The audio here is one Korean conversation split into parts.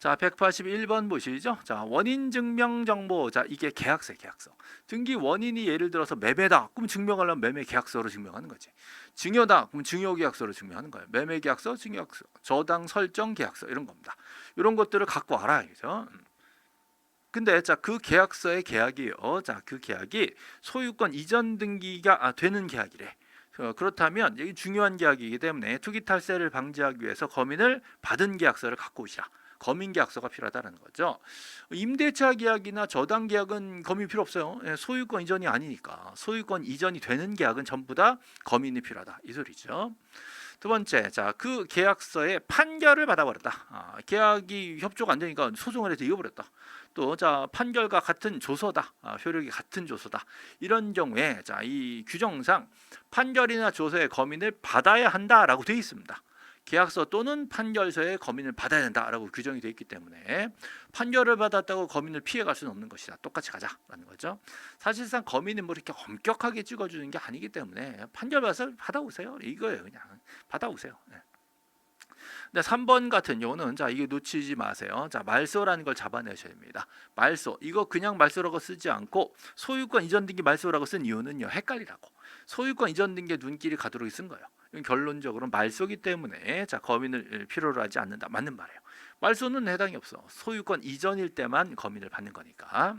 자, 181번 보시죠. 자, 원인 증명 정보. 자, 이게 계약서, 계약서. 등기 원인이 예를 들어서 매매다. 그럼 증명하려면 매매 계약서로 증명하는 거지. 증여다. 그럼 증여 계약서로 증명하는 거예요. 매매 계약서, 증여 계약서, 저당 설정 계약서 이런 겁니다. 이런 것들을 갖고 알아야죠. 근데 자, 그 계약서의 계약이요. 자, 그 계약이 소유권 이전 등기가 되는 계약이래. 그렇다면 이게 중요한 계약이기 때문에 투기 탈세를 방지하기 위해서 검인을 받은 계약서를 갖고 오시라. 검인 계약서가 필요하다는 거죠. 임대차 계약이나 저당 계약은 검인 필요 없어요. 소유권 이전이 아니니까. 소유권 이전이 되는 계약은 전부 다 검인이 필요하다. 이 소리죠. 두 번째, 자, 그 계약서에 판결을 받아버렸다. 계약이 협조가 안 되니까 소송을 해서 이겨버렸다. 또, 자, 판결과 같은 조서다. 효력이 같은 조서다. 이런 경우에, 자, 이 규정상 판결이나 조서의 검인을 받아야 한다라고 되어 있습니다. 계약서 또는 판결서의 검인을 받아야 된다라고 규정이 되어 있기 때문에 판결을 받았다고 검인을 피해갈 수는 없는 것이다. 똑같이 가자라는 거죠. 사실상 검인은 뭐 이렇게 엄격하게 찍어주는 게 아니기 때문에 판결 받아서 받아오세요. 이거예요. 그냥 받아오세요. 근데 3번 같은 경우는 자, 이게 놓치지 마세요. 자, 말소라는 걸 잡아내셔야 됩니다. 말소. 이거 그냥 말소라고 쓰지 않고 소유권 이전 등기 말소라고 쓴 이유는요. 헷갈리라고. 소유권 이전 등기에 눈길이 가도록 쓴 거예요. 이건 결론적으로 말소기 때문에 자, 검인을 필요로 하지 않는다. 맞는 말이에요. 말소는 해당이 없어. 소유권 이전일 때만 검인을 받는 거니까.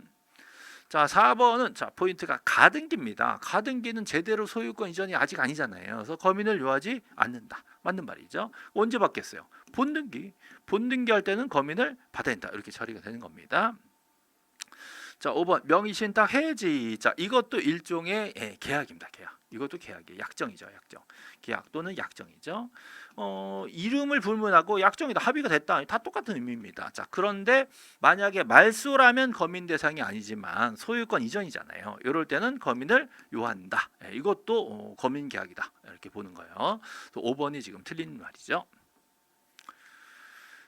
자, 4번은 자, 포인트가 가등기입니다. 가등기는 제대로 소유권 이전이 아직 아니잖아요. 그래서 검인을 요하지 않는다. 맞는 말이죠. 언제 받겠어요? 본등기. 본등기 할 때는 검인을 받아야 된다. 이렇게 처리가 되는 겁니다. 자, 5번 명의신탁 해지. 자, 이것도 일종의 계약입니다. 계약. 이것도 계약이에요. 약정이죠. 약정. 계약 또는 약정이죠. 이름을 불문하고 약정이다. 합의가 됐다. 다 똑같은 의미입니다. 자, 그런데 만약에 말소라면 검인 대상이 아니지만 소유권 이전이잖아요. 이럴 때는 검인을 요한다. 이것도 검인 계약이다. 이렇게 보는 거예요. 5번이 지금 틀린 말이죠.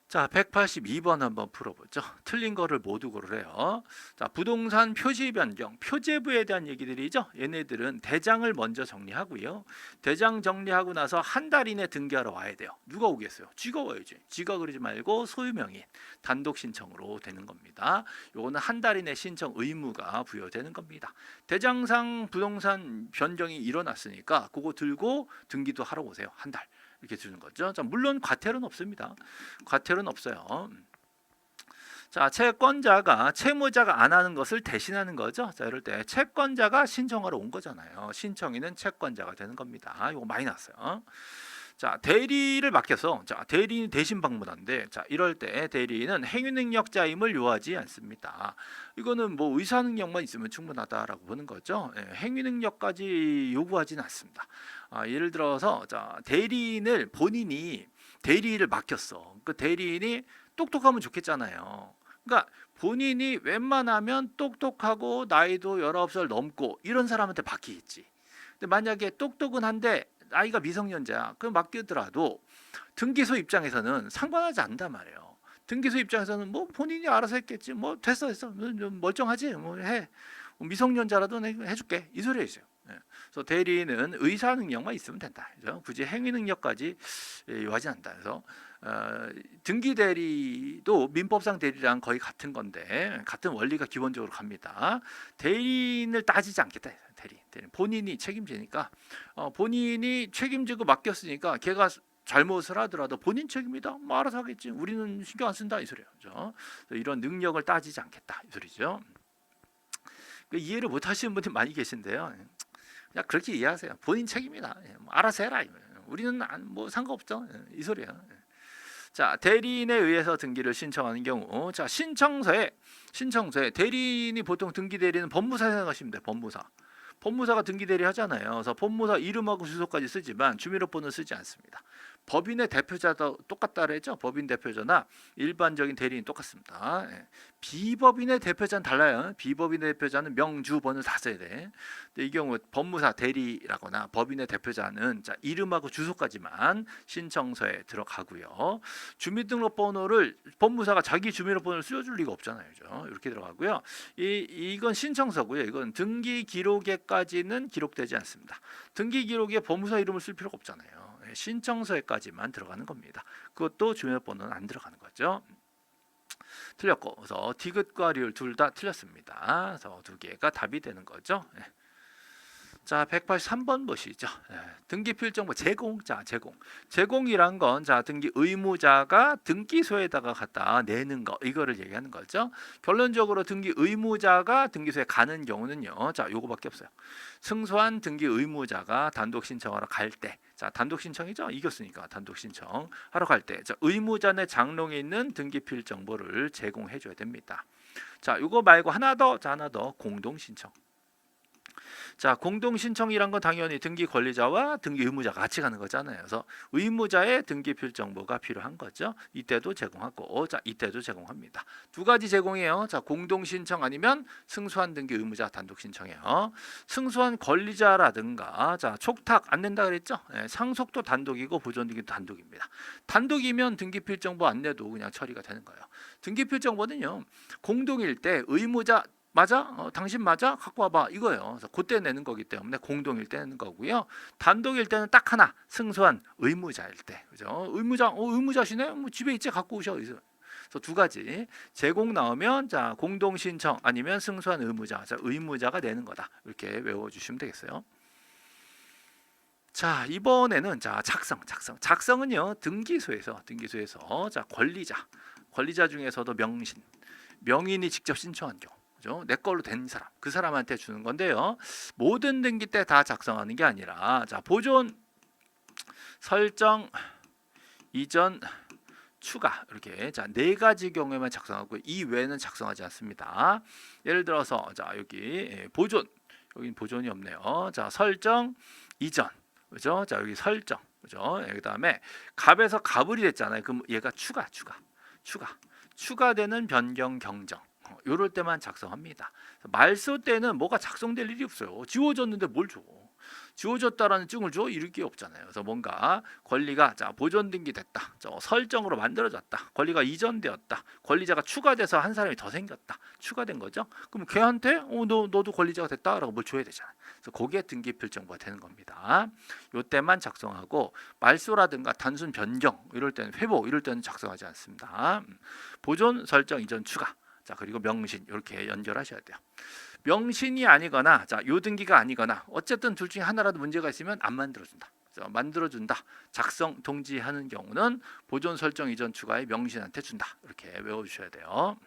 자, 182번 한번 풀어보죠. 틀린 거를 모두 고르래요. 자, 부동산 표시 변경, 표제부에 대한 얘기들이죠. 얘네들은 대장을 먼저 정리하고요. 대장 정리하고 나서 한 달 이내 등기하러 와야 돼요. 누가 오겠어요? 쥐가 와야지. 쥐가 그러지 말고 소유명의 단독 신청으로 되는 겁니다. 요거는 한 달 이내 신청 의무가 부여되는 겁니다. 대장상 부동산 변경이 일어났으니까 그거 들고 등기도 하러 오세요. 한 달. 이렇게 주는 거죠. 자, 물론 과태료는 없습니다. 과태료는 없어요. 자, 채권자가 채무자가 안 하는 것을 대신하는 거죠. 자, 이럴 때 채권자가 신청하러 온 거잖아요. 신청인은 채권자가 되는 겁니다. 이거 많이 났어요. 자, 대리를 맡겨서 자, 대리인 대신 방문한데 자, 이럴 때 대리인은 행위능력자임을 요하지 않습니다. 이거는 뭐 의사능력만 있으면 충분하다라고 보는 거죠. 행위능력까지 요구하지는 않습니다. 예를 들어서 자, 대리인을 본인이 대리를 맡겼어. 그 대리인이 똑똑하면 좋겠잖아요. 그러니까 본인이 웬만하면 똑똑하고 나이도 19살 넘고 이런 사람한테 맡기겠지. 근데 만약에 똑똑은 한데 나이가 미성년자야. 그럼 맡기더라도 등기소 입장에서는 상관하지 않단 말이에요. 등기소 입장에서는 뭐 본인이 알아서 했겠지. 뭐 됐어 멀쩡하지. 뭐 해. 미성년자라도 내가 해줄게. 이 소리가 있어요. 그래서 대리인은 의사 능력만 있으면 된다. 그죠? 굳이 행위 능력까지 요하지 않는다. 그래서 등기 대리도 민법상 대리랑 거의 같은 건데 같은 원리가 기본적으로 갑니다. 대리인을 따지지 않겠다. 대리인 본인이 책임지니까 본인이 책임지고 맡겼으니까 걔가 잘못을 하더라도 본인 책임이다. 뭐 알아서 하겠지. 우리는 신경 안 쓴다 이 소리예요. 그죠? 이런 능력을 따지지 않겠다 이 소리죠. 이해를 못 하시는 분들이 많이 계신데요. 그냥 그렇게 이해하세요. 본인 책임이다. 뭐 알아서 해라. 우리는 뭐 상관없죠. 이 소리예요. 자, 대리인에 의해서 등기를 신청하는 경우, 자, 신청서에 대리인이 보통 등기 대리는 법무사 생각하시면 돼요. 법무사가 등기 대리 하잖아요. 그래서 법무사 이름하고 주소까지 쓰지만 주민등록번호 쓰지 않습니다. 법인의 대표자도 똑같다 그랬죠. 법인 대표자나 일반적인 대리인 똑같습니다. 비법인의 대표자는 달라요. 비법인의 대표자는 명주 번호 다 써야 돼. 근데 이 경우 법무사 대리라거나 법인의 대표자는 자, 이름하고 주소까지만 신청서에 들어가고요. 주민등록번호를 법무사가 자기 주민등록번호를 쓰여줄 리가 없잖아요. 그죠? 이렇게 들어가고요. 이건 신청서고요. 이건 등기 기록에까지는 기록되지 않습니다. 등기 기록에 법무사 이름을 쓸 필요가 없잖아요. 신청서에까지만 들어가는 겁니다. 그것도 주민번호는 안 들어가는 거죠. 틀렸고, 그래서 디귿과 리을 둘 다 틀렸습니다. 그래서 두 개가 답이 되는 거죠. 예. 자, 183번 보시죠. 예, 등기 필정보 제공. 자, 제공이란 건 자, 등기 의무자가 등기소에다가 갖다 내는 거 이거를 얘기하는 거죠. 결론적으로 등기 의무자가 등기소에 가는 경우는요. 자, 요거밖에 없어요. 승소한 등기 의무자가 단독 신청하러 갈 때. 자, 단독 신청이죠. 이겼으니까 단독 신청 하러 갈 때. 자, 의무자 내 장롱에 있는 등기 필정보를 제공해 줘야 됩니다. 자, 요거 말고 하나 더. 자, 하나 더. 공동 신청. 자, 공동 신청이란 건 당연히 등기 권리자와 등기 의무자가 같이 가는 거잖아요. 그래서 의무자의 등기 필정보가 필요한 거죠. 이때도 제공하고, 자, 이때도 제공합니다. 두 가지 제공해요. 자, 공동 신청 아니면 승소한 등기 의무자 단독 신청해요. 승소한 권리자라든가, 자, 촉탁 안 낸다 그랬죠? 네, 상속도 단독이고 보존 등기도 단독입니다. 단독이면 등기 필정보 안 내도 그냥 처리가 되는 거예요. 등기 필정보는요, 공동일 때 의무자 맞아? 당신 맞아? 갖고 와봐 이거예요. 그래서 그때 내는 거기 때문에 공동일 때 내는 거고요. 단독일 때는 딱 하나 승소한 의무자일 때, 그죠? 의무자시네? 뭐 집에 있지 갖고 오셔. 그래서 두 가지 제공 나오면 자 공동 신청 아니면 승소한 의무자, 자 의무자가 내는 거다 이렇게 외워주시면 되겠어요. 자 이번에는 자 작성은요 등기소에서 자 권리자 중에서도 명인이 직접 신청한 경우. 내 걸로 된 사람, 그 사람한테 주는 건데요. 모든 등기 때 다 작성하는 게 아니라 자 보존, 설정, 이전, 추가 이렇게 자 네 가지 경우에만 작성하고 이 외에는 작성하지 않습니다. 예를 들어서 자 여기 보존, 여기 보존이 없네요. 자 설정, 이전, 그죠? 자 여기 설정, 그죠? 그다음에 갑에서 갑을이 됐잖아요. 그럼 얘가 추가되는 변경 경정. 요럴 때만 작성합니다. 말소 때는 뭐가 작성될 일이 없어요. 지워졌는데 뭘 줘? 지워졌다라는 증을 줘? 이럴 게 없잖아요. 그래서 뭔가 권리가 자 보존 등기됐다. 설정으로 만들어졌다. 권리가 이전되었다. 권리자가 추가돼서 한 사람이 더 생겼다. 추가된 거죠. 그럼 걔한테 너도 권리자가 됐다라고 뭘 줘야 되잖아요. 그래서 그게 등기 필정보가 되는 겁니다. 요 때만 작성하고 말소라든가 단순 변경 이럴 때는 회복 이럴 때는 작성하지 않습니다. 보존, 설정, 이전, 추가. 자 그리고 명신 이렇게 연결하셔야 돼요. 명신이 아니거나 자 요등기가 아니거나 어쨌든 둘 중에 하나라도 문제가 있으면 안 만들어준다. 만들어준다. 작성 동지하는 경우는 보존 설정 이전 추가에 명신한테 준다. 이렇게 외워주셔야 돼요.